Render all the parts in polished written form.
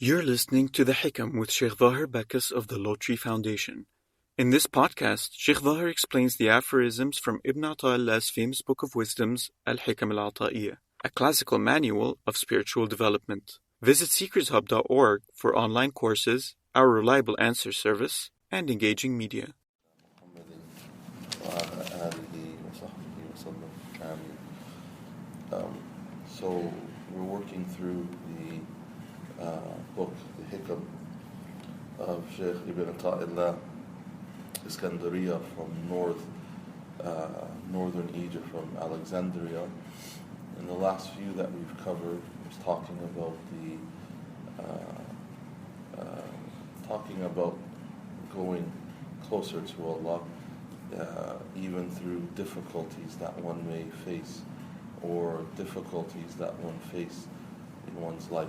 You're listening to The Hikam with Shaykh Zahir Bacchus of the Lotri Foundation. In this podcast, Shaykh Zahir explains the aphorisms from Ibn Ata'illah's famous book of wisdoms, Al-Hikam Al-Ata'iyah, a classical manual of spiritual development. Visit seekershub.org for online courses, our reliable answer service, and engaging media. So we're working through the book, the Hikam of Shaykh Ibn Ata'illah Iskandariya from northern Egypt, from Alexandria. And the last few that we've covered was talking about going closer to Allah, even through difficulties that one may face, or difficulties that one face in one's life.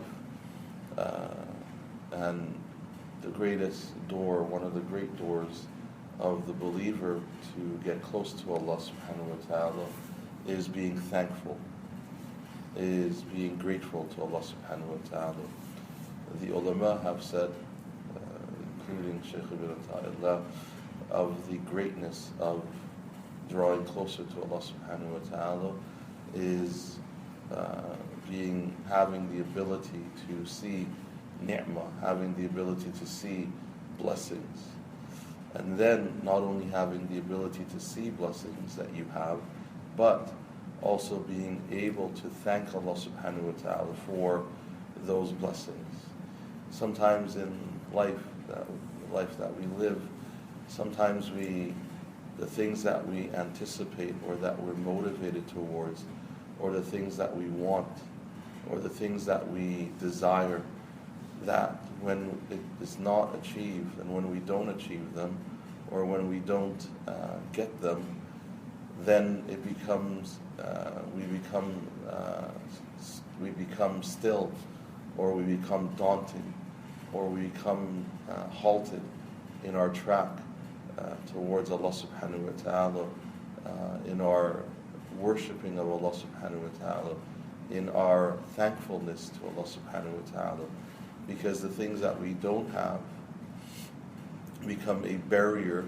And the greatest door, one of the great doors of the believer to get close to Allah subhanahu wa ta'ala is being thankful, is being grateful to Allah subhanahu wa ta'ala. The ulama have said, including Shaykh Ibn Ata'illah, of the greatness of drawing closer to Allah subhanahu wa ta'ala is having the ability to see ni'mah, having the ability to see blessings. And then not only having the ability to see blessings that you have, but also being able to thank Allah subhanahu wa ta'ala for those blessings. Sometimes in life that we live, sometimes the things that we anticipate or that we're motivated towards, or the things that we want, or the things that we desire, that when it is not achieved, and when we don't achieve them, or when we don't get them, then it becomes we become still, or we become daunting, or we become halted in our track towards Allah subhanahu wa ta'ala, in our worshipping of Allah subhanahu wa ta'ala, in our thankfulness to Allah subhanahu wa ta'ala, because the things that we don't have become a barrier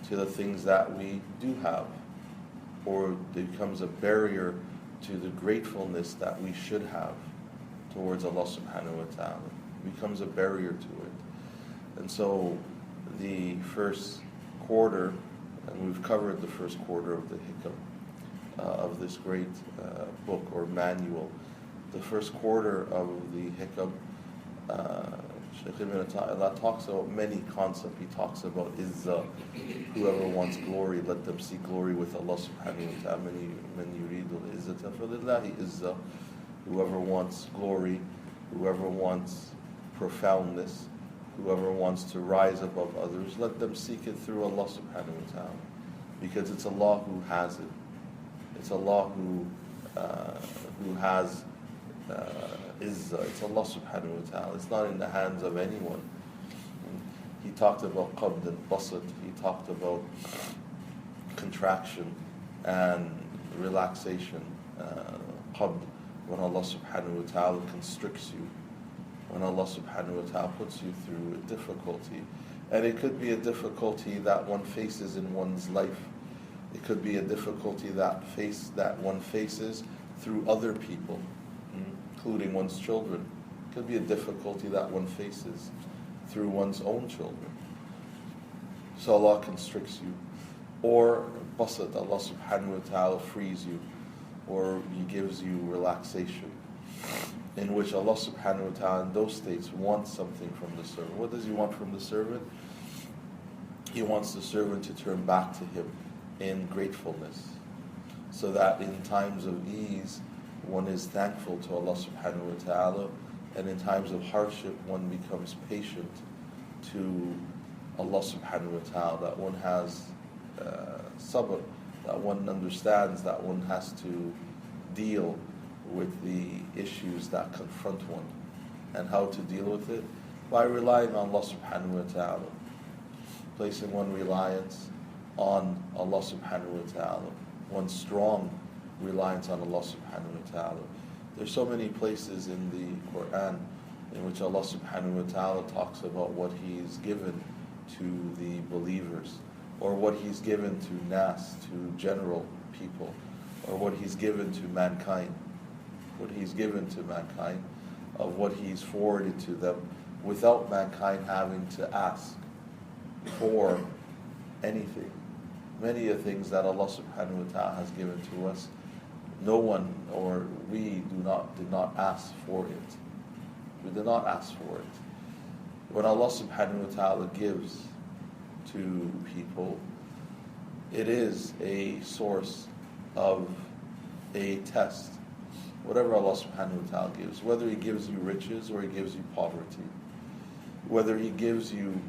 to the things that we do have, or it becomes a barrier to the gratefulness that we should have towards Allah subhanahu wa ta'ala. It becomes a barrier to it. And so the first quarter, and we've covered the first quarter of the Hikam, of this great book or manual. The first quarter of the Hikam, Shaykh Ibn Ata'illah talks about many concepts. He talks about izzah. Whoever wants glory, let them seek glory with Allah subhanahu wa ta'ala. Man yuridu al-izzata falillahi izzah. Whoever wants glory, whoever wants profoundness, whoever wants to rise above others, let them seek it through Allah subhanahu wa ta'ala. Because it's Allah who has it. It's Allah who has izzah. It's Allah subhanahu wa ta'ala. It's not in the hands of anyone. He talked about qabd and basat. He talked about contraction and relaxation. Qabd, when Allah subhanahu wa ta'ala constricts you, when Allah subhanahu wa ta'ala puts you through a difficulty. And it could be a difficulty that one faces in one's life. It could be a difficulty that one faces through other people, including one's children. It could be a difficulty that one faces through one's own children. So Allah constricts you. Or basat, Allah subhanahu wa ta'ala frees you, or He gives you relaxation, in which Allah subhanahu wa ta'ala in those states wants something from the servant. What does He want from the servant? He wants the servant to turn back to Him in gratefulness, so that in times of ease one is thankful to Allah subhanahu wa ta'ala, and in times of hardship one becomes patient to Allah subhanahu wa ta'ala, that one has sabr, that one understands that one has to deal with the issues that confront one. And how to deal with it? By relying on Allah subhanahu wa ta'ala, placing one reliance on Allah subhanahu wa ta'ala, one strong reliance on Allah subhanahu wa ta'ala. There's so many places in the Quran in which Allah subhanahu wa ta'ala talks about what He's given to the believers, or what He's given to nas, to general people, or what He's given to mankind, of what He's forwarded to them, without mankind having to ask for anything. Many of the things that Allah subhanahu wa ta'ala has given to us, no one or we did not ask for it. We did not ask for it. When Allah subhanahu wa ta'ala gives to people, it is a source of a test. Whatever Allah subhanahu wa ta'ala gives, whether He gives you riches or He gives you poverty, whether He gives you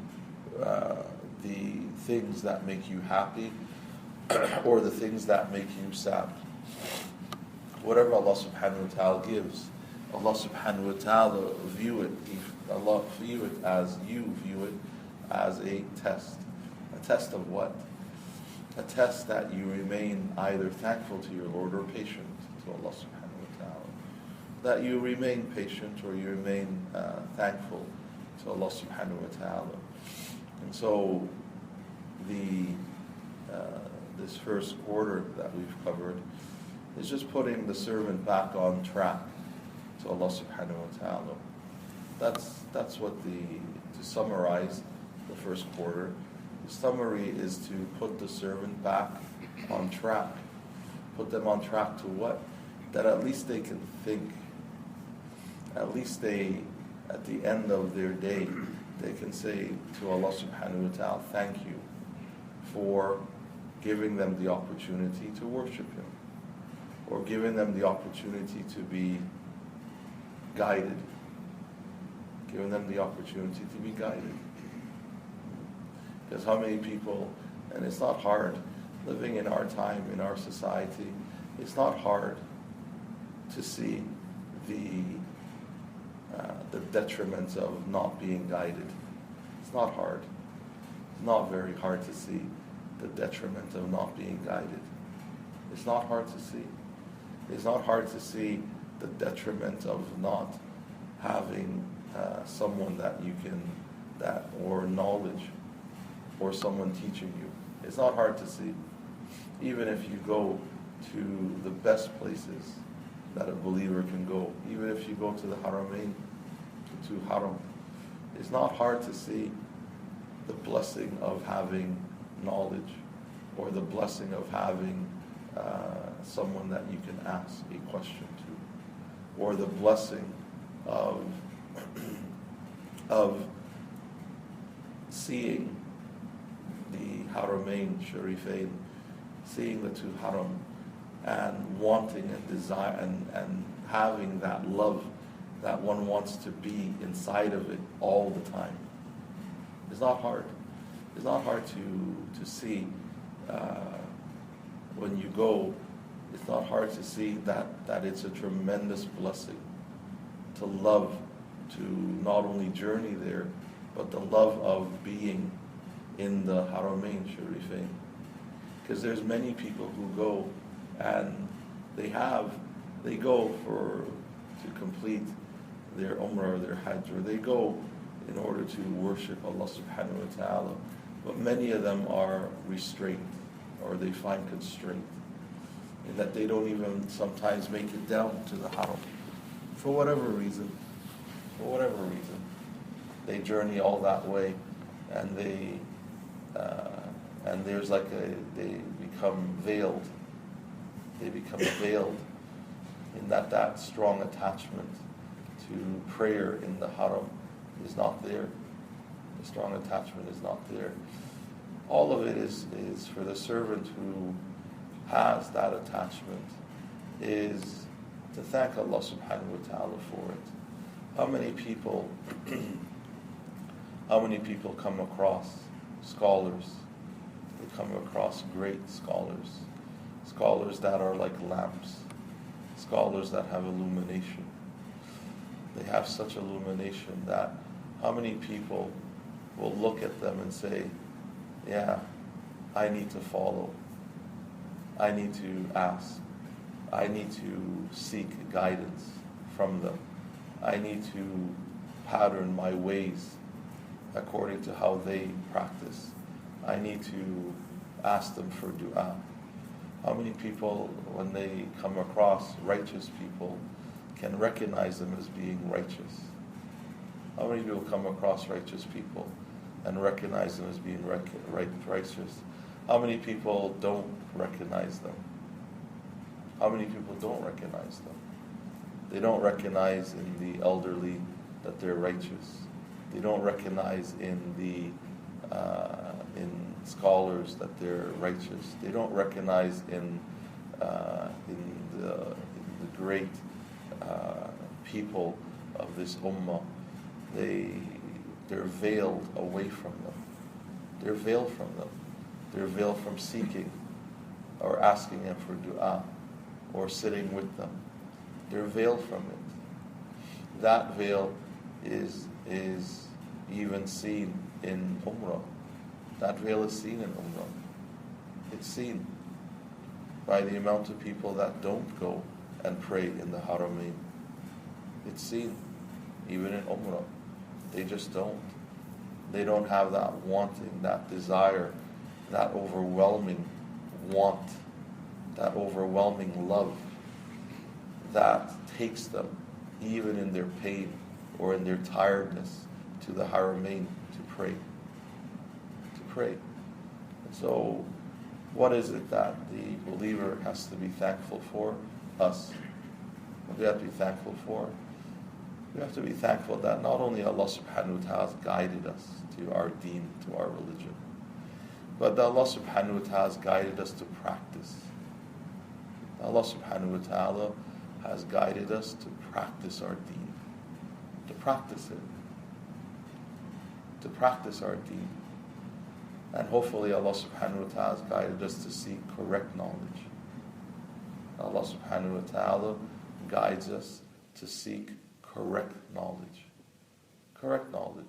the things that make you happy or the things that make you sad. Whatever Allah subhanahu wa ta'ala gives, Allah subhanahu wa ta'ala view it as you view it as a test. A test of what? A test that you remain either thankful to your Lord or patient to Allah subhanahu wa ta'ala. That you remain patient or you remain thankful to Allah subhanahu wa ta'ala. And so this first quarter that we've covered is just putting the servant back on track to Allah subhanahu wa ta'ala. That's what to summarize the first quarter. The summary is to put the servant back on track. Put them on track to what? That at least they can think. At least they, at the end of their day, they can say to Allah subhanahu wa ta'ala, thank you for giving them the opportunity to worship Him, or giving them the opportunity to be guided. Giving them the opportunity to be guided. Because how many people, and it's not hard, living in our time, in our society, it's not hard to see the detriments of not being guided. It's not hard. It's not very hard to see the detriment of not being guided. It's not hard to see. It's not hard to see the detriment of not having someone or knowledge, or someone teaching you. It's not hard to see. Even if you go to the best places that a believer can go, even if you go to the Haramain, to Haram, it's not hard to see the blessing of having knowledge, or the blessing of having someone that you can ask a question to, or the blessing of seeing the Haramain Sharifain, seeing the two Haram, and wanting and desire and having that love that one wants to be inside of it all the time. It's not hard. It's not hard to see when you go. It's not hard to see that it's a tremendous blessing to love, to not only journey there, but the love of being in the Haramain Sharifain. Because there's many people who go and they go to complete their Umrah or their Hajj, or they go in order to worship Allah subhanahu wa ta'ala, but many of them are restrained, or they find constraint in that they don't even sometimes make it down to the Haram for whatever reason. They journey all that way, and they become veiled. They become veiled in that strong attachment to prayer in the Haram is not there. The strong attachment is not there. All of it is for the servant who has that attachment, is to thank Allah subhanahu wa ta'ala for it. How many people come across scholars? They come across great scholars that are like lamps, scholars that have illumination. They have such illumination that how many people will look at them and say, yeah, I need to follow. I need to ask. I need to seek guidance from them. I need to pattern my ways according to how they practice. I need to ask them for dua. How many people, when they come across righteous people, can recognize them as being righteous? How many people come across righteous people and recognize them as being righteous? How many people don't recognize them? How many people don't recognize them? They don't recognize in the elderly that they're righteous. They don't recognize in scholars that they're righteous. They don't recognize in the great people of this ummah. They're veiled away from them. They're veiled from them. They're veiled from seeking or asking them for dua or sitting with them. They're veiled from it. That veil is even seen in Umrah. That veil is seen in Umrah. It's seen by the amount of people that don't go and pray in the Haramain. It's seen even in Umrah. They just don't. They don't have that wanting, that desire, that overwhelming want, that overwhelming love that takes them, even in their pain or in their tiredness, to the Haramain to pray. And so, what is it that the believer has to be thankful for? Us. What do we have to be thankful for? We have to be thankful that not only Allah subhanahu wa ta'ala has guided us to our deen, to our religion, but that Allah subhanahu wa ta'ala has guided us to practice. Allah subhanahu wa ta'ala has guided us to practice our deen, to practice it, to practice our deen. And hopefully Allah subhanahu wa ta'ala has guided us to seek correct knowledge. Allah subhanahu wa ta'ala guides us to seek correct knowledge. Correct knowledge.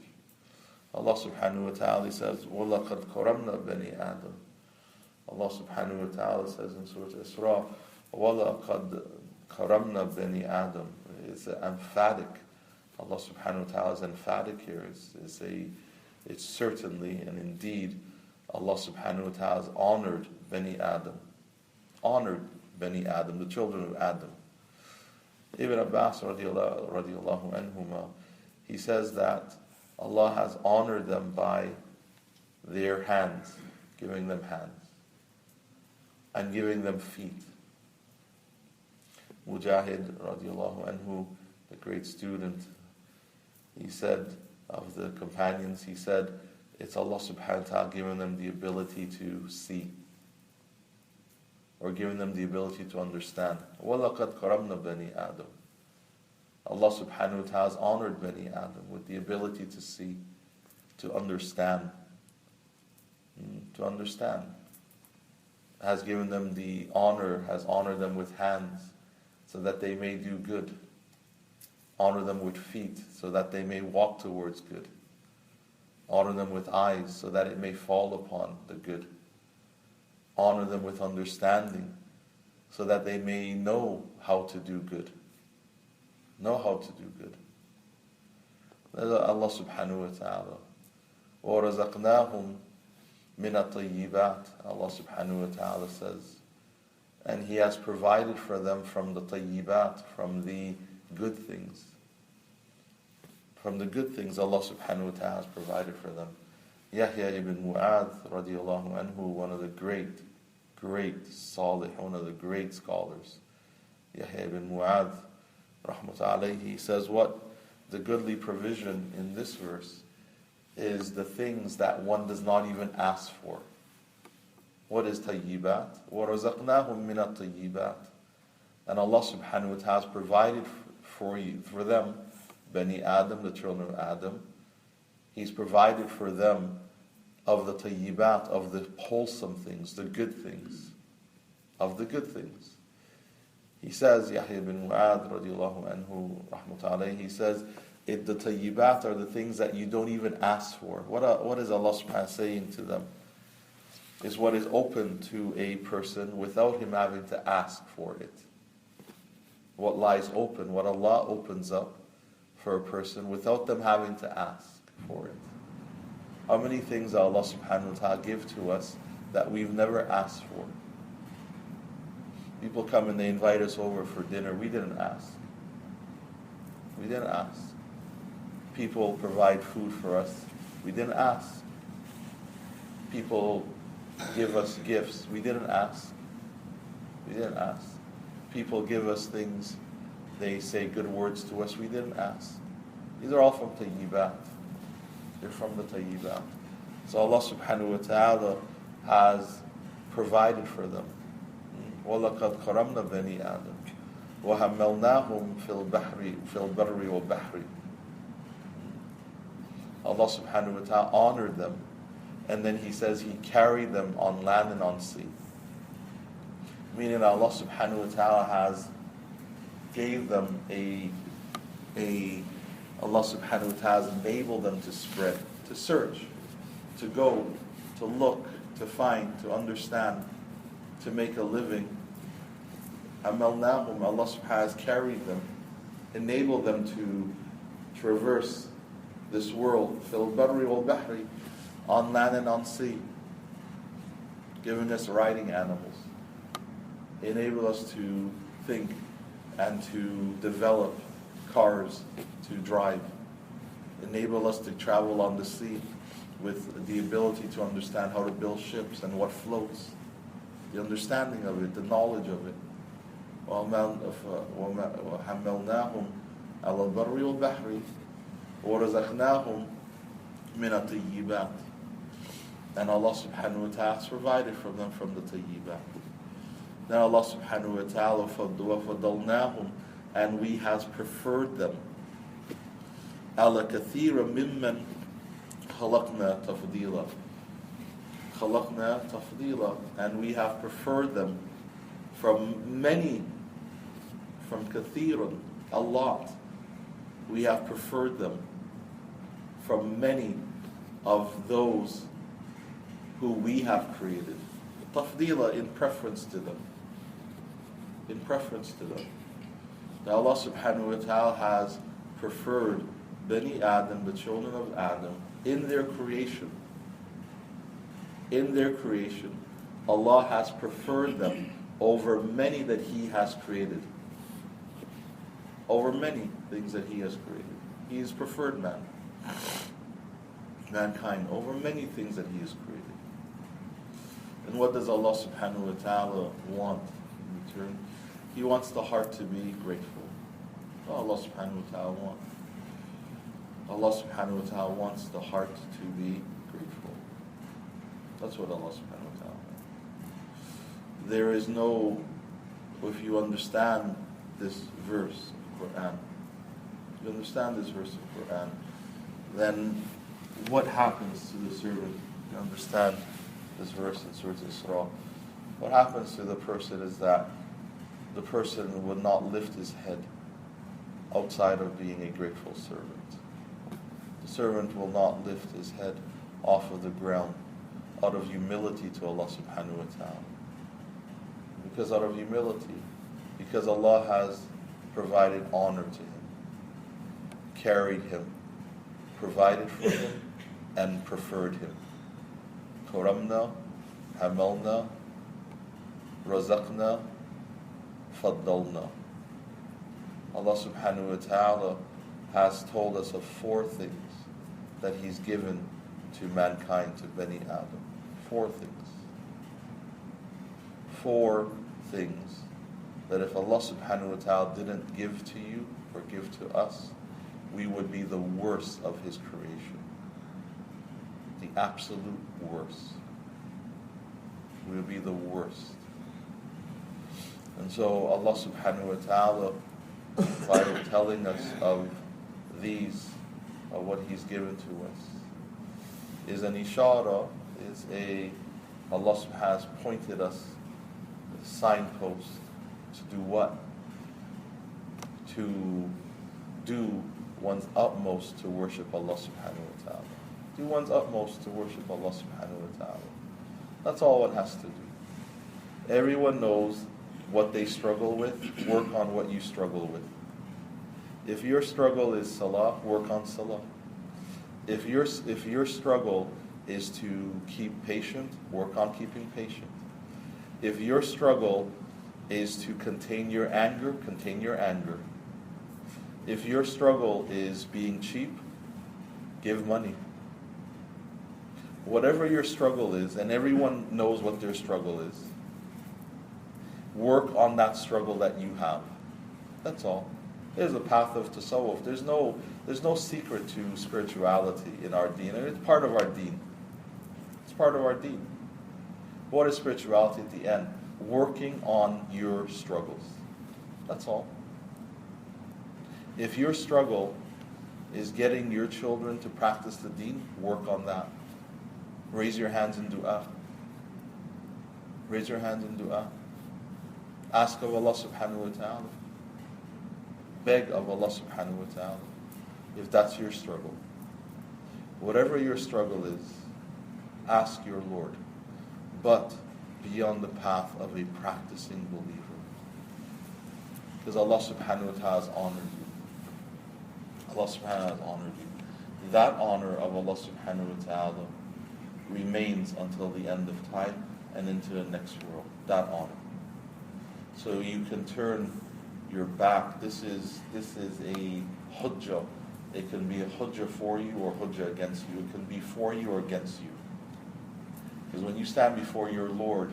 Allah subhanahu wa ta'ala says, وَلَقَدْ كَرَمْنَا بَنِي آدَمَ. Allah subhanahu wa ta'ala says in Surah Isra, وَلَقَدْ كَرَمْنَا بَنِي آدَمَ. It's emphatic. Allah subhanahu wa ta'ala is emphatic here. It's certainly and indeed Allah subhanahu wa ta'ala has honored Bani Adam. Honored Bani Adam, the children of Adam. Ibn Abbas radiallahu anhuma, he says that Allah has honored them by their hands, giving them hands, and giving them feet. Mujahid radiallahu anhu, the great student, he said of the companions, he said, it's Allah subhanahu wa ta'ala giving them the ability to see, or giving them the ability to understand. وَلَقَدْ كَرَمْنَا بَنِي آدَمَ. Allah subhanahu wa ta'ala has honored Bani Adam with the ability to see, to understand. To understand. Has given them the honor, has honored them with hands so that they may do good. Honor them with feet so that they may walk towards good. Honor them with eyes so that it may fall upon the good. Honor them with understanding so that they may know how to do good. Know how to do good. Allah subhanahu wa ta'ala. وَرَزَقْنَاهُمْ مِنَ الطَّيِّبَاتِ. Allah subhanahu wa ta'ala says, and He has provided for them from the tayyibat, from the good things. From the good things Allah subhanahu wa ta'ala has provided for them. Yahya ibn Mu'adh radiallahu anhu, one of the great salih, one of the great scholars. Yahya ibn Mu'adh rahmatullahi alayhi, he says what the goodly provision in this verse is the things that one does not even ask for. What is tayyibat? وَرَزَقْنَاهُمْ مِنَ الطَّيِّبَاتِ. And Allah subhanahu wa ta'ala has provided for them, Bani Adam, the children of Adam, He's provided for them of the tayyibat, of the wholesome things, the good things, of the good things. He says, Yahya ibn Mu'adh radiallahu anhu, rahmatullahi, he says, the tayyibat are the things that you don't even ask for. What is Allah subhanahu wa ta'ala saying to them? Is what is open to a person without him having to ask for it. What lies open, what Allah opens up for a person without them having to ask for it. How many things does Allah subhanahu wa ta'ala give to us that we've never asked for? People come and they invite us over for dinner. We didn't ask. We didn't ask. People provide food for us. We didn't ask. People give us gifts. We didn't ask. We didn't ask. People give us things. They say good words to us. We didn't ask. These are all from tayyibat. They're from the tayyibat. So Allah subhanahu wa ta'ala has provided for them. وَلَقَدْ قَرَمْنَا بَنِي آدَمَ وَحَمَّلْنَاهُمْ فِي الْبَرِّ وَالْبَحْرِ. Allah subhanahu wa ta'ala honored them, and then He says He carried them on land and on sea. Meaning Allah subhanahu wa ta'ala has gave them Allah subhanahu wa ta'ala has enabled them to spread, to search, to go, to look, to find, to understand, to make a living. Amalnahum, Allah subhanahu wa ta'ala has carried them, enabled them to traverse this world, fil barri wal bahri, on land and on sea, giving us riding animals, enable us to think and to develop cars to drive, enable us to travel on the sea with the ability to understand how to build ships and what floats, the understanding of it, the knowledge of it. وَحَمَّلْنَاهُمْ عَلَى الْبَرِّ وَالْبَحْرِ وَرَزَقْنَاهُمْ مِنَ الطَّيِّبَاتِ. And Allah subhanahu wa ta'ala has provided for them from the tayyibat. Then Allah subhanahu wa ta'ala وَفَضَّلْنَاهُمْ, and we has preferred them. عَلَى كَثِيرًا مِمَّنْ خَلَقْنَا تَفْضِيلًا. خَلَقْنَا تَفْضِيلًا, and we have preferred them from many, from kathiran, a lot. We have preferred them from many of those who we have created. Tafdila, in preference to them. In preference to them. Now Allah subhanahu wa ta'ala has preferred Bani Adam, the children of Adam, in their creation. In their creation, Allah has preferred them over many that He has created. Over many things that He has created. He has preferred mankind over many things that He has created. And what does Allah subhanahu wa ta'ala want in return? He wants the heart to be grateful. What Allah subhanahu wa ta'ala wants. Allah subhanahu wa ta'ala wants the heart to be grateful. That's what Allah subhanahu wa ta'ala wants. There is no, if you understand this verse of Quran, if you understand this verse of Quran, then what happens to the servant? You understand this verse in Surah Isra. What happens to the person is that the person would not lift his head outside of being a grateful servant. The servant will not lift his head off of the ground out of humility to Allah subhanahu wa ta'ala. Because out of humility, because Allah has provided honor to him, carried him, provided for him, and preferred him. Karamna, hamalna, razaqna, faddalna. Allah subhanahu wa ta'ala has told us of 4 things that He's given to mankind, to Bani Adam. 4 things. 4 things that if Allah subhanahu wa ta'ala didn't give to you or give to us, we would be the worst of His creation. The absolute worst. We would be the worst. And so Allah subhanahu wa ta'ala, by telling us of these, of what He's given to us, is an ishara, is Allah subhanahu wa ta'ala has pointed us a signpost to do what? To do one's utmost to worship Allah subhanahu wa ta'ala. Do one's utmost to worship Allah subhanahu wa ta'ala. That's all one has to do. Everyone knows what they struggle with. Work on what you struggle with. If your struggle is salah, work on salah. If your struggle is to keep patient, work on keeping patient. If your struggle is to contain your anger, contain your anger. If your struggle is being cheap, give money. Whatever your struggle is, and everyone knows what their struggle is, work on that struggle that you have. That's all. There's a path of tasawwuf. There's no secret to spirituality in our deen, and it's part of our deen. It's part of our deen. What is spirituality at the end? Working on your struggles. That's all. If your struggle is getting your children to practice the deen, work on that. Raise your hands in dua. Raise your hands in dua. Ask of Allah subhanahu wa ta'ala. Beg of Allah subhanahu wa ta'ala. If that's your struggle. Whatever your struggle is, ask your Lord. But be on the path of a practicing believer. Because Allah subhanahu wa ta'ala has honored you. Allah subhanahu wa ta'ala has honored you. That honor of Allah subhanahu wa ta'ala remains until the end of time and into the next world. That honor. So you can turn your back. This is a hujjah. It can be a hujjah for you or hujjah against you. It can be for you or against you. Because when you stand before your Lord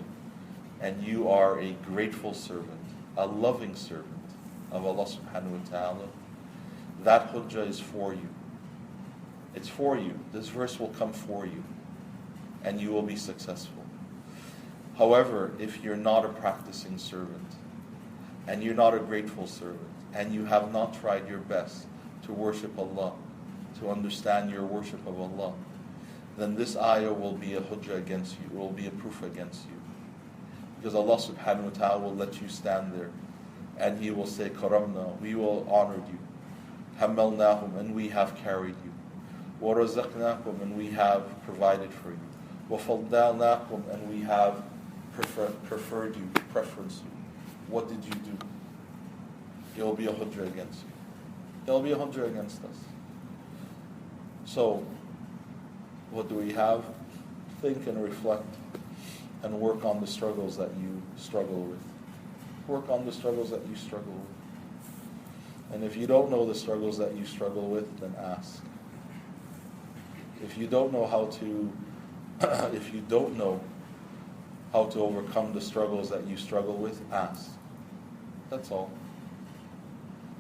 and you are a grateful servant, a loving servant of Allah subhanahu wa ta'ala, that hujjah is for you. It's for you. This verse will come for you and you will be successful. However, if you're not a practicing servant and you're not a grateful servant and you have not tried your best to worship Allah, to understand your worship of Allah, then this ayah will be a hujjah against you. It will be a proof against you. Because Allah subhanahu wa ta'ala will let you stand there and He will say, Karamna, we will honor you. Hamalnahum, and we have carried you. Wa razaqnakum, and we have provided for you. Wa faddalnakum, and we have preferred you, preference you. What did you do? It will be a hujjah against you. It will be a hujjah against us. So, what do we have? Think and reflect and work on the struggles that you struggle with. Work on the struggles that you struggle with. And if you don't know the struggles that you struggle with, then ask. If you don't know how to overcome the struggles that you struggle with, ask. That's all.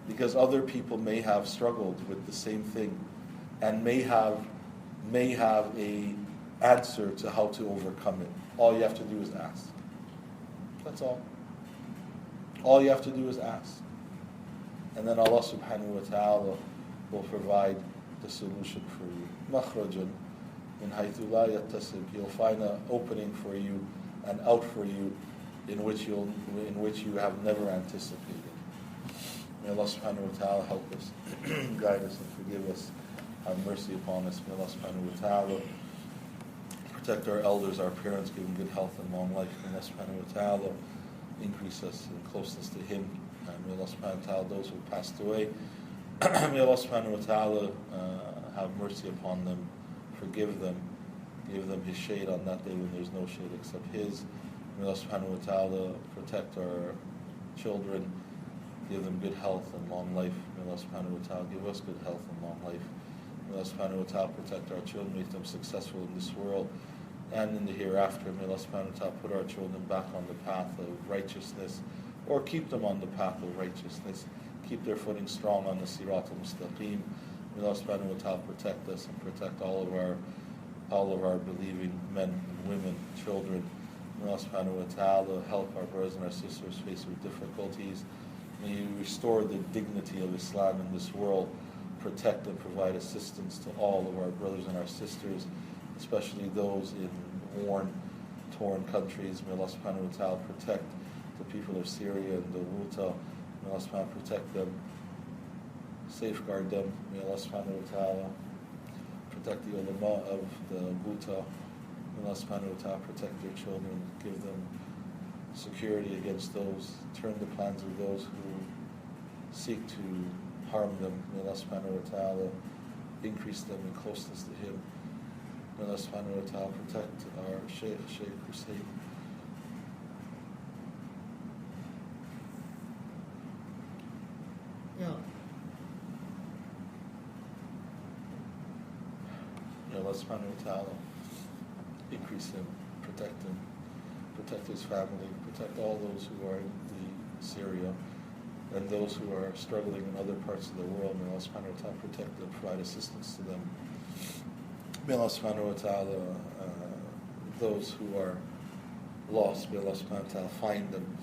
Because other people may have struggled with the same thing and may have a answer to how to overcome it. All you have to do is ask. That's all. All you have to do is ask. And then Allah subhanahu wa ta'ala will provide the solution for you. Makhrajan min haythu la yattasib. He'll find an opening for you, an out for you, in which you have never anticipated. May Allah subhanahu wa ta'ala help us, guide us and forgive us. Have mercy upon us. May Allah subhanahu wa ta'ala protect our elders, our parents, give them good health and long life. May Allah subhanahu wa ta'ala increase us in closeness to Him. May Allah subhanahu wa ta'ala, those who passed away, may Allah subhanahu wa ta'ala have mercy upon them, forgive them, give them His shade on that day when there's no shade except His. May Allah subhanahu wa ta'ala protect our children, give them good health and long life. May Allah subhanahu wa ta'ala give us good health and long life. May Allah subhanahu wa ta'ala protect our children, make them successful in this world and in the hereafter. May Allah subhanahu wa ta'ala put our children back on the path of righteousness, or keep them on the path of righteousness. Keep their footing strong on the Sirat al-Mustaqim. May Allah subhanahu wa ta'ala protect us and protect all of our believing men and women, children. May Allah subhanahu wa ta'ala help our brothers and our sisters faced with difficulties. May you restore the dignity of Islam in this world. Protect and provide assistance to all of our brothers and our sisters, especially those in torn countries. May Allah subhanahu wa ta'ala protect the people of Syria and the Ghouta. May Allah subhanahu wa ta'ala protect them, safeguard them. May Allah subhanahu wa ta'ala protect the ulama of the Ghouta. May Allah subhanahu wa ta'ala protect their children, give them security against those, turn the plans of those who seek to harm them. May Allah subhanahu wa ta'ala increase them in closeness to Him. May Allah subhanahu wa ta'ala protect our Shaykh Hussein. May Allah subhanahu wa ta'ala increase him, protect his family, protect all those who are in Syria and those who are struggling in other parts of the world. May Allah subhanahu wa ta'ala protect them, provide assistance to them. May Allah subhanahu wa ta'ala, those who are lost, may Allah subhanahu wa ta'ala find them.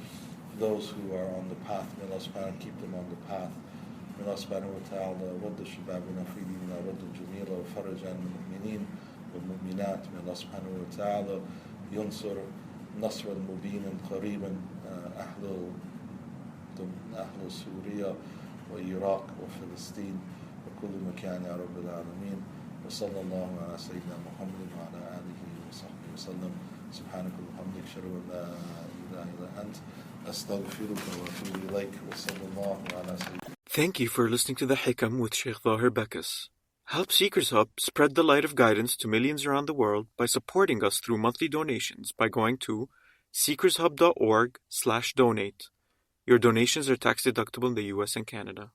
Those who are on the path, may Allah subhanahu wa ta'ala keep them on the path. May Allah subhanahu wa ta'ala رد شبابنا في ديننا رد جميلة وفرج عن المؤمنين والمؤمنات. May Allah subhanahu wa ta'ala ينصر نصرا مبينا قريبا أهل سوريا وإيراق وفلسطين وكل مكان يا رب العالمين. وصلى الله على سيدنا محمد وعلى آله وصحبه وسلم. سبحانك وبحمدك أشهد أن لا إله إلا أنت أستغفرك وأتوب إليك. وصلى الله على سيدنا. Thank you for listening to the Hikam with Shaykh Zahir Bacchus. Help Seekers Hub spread the light of guidance to millions around the world by supporting us through monthly donations by going to seekershub.org/donate. Your donations are tax deductible in the US and Canada.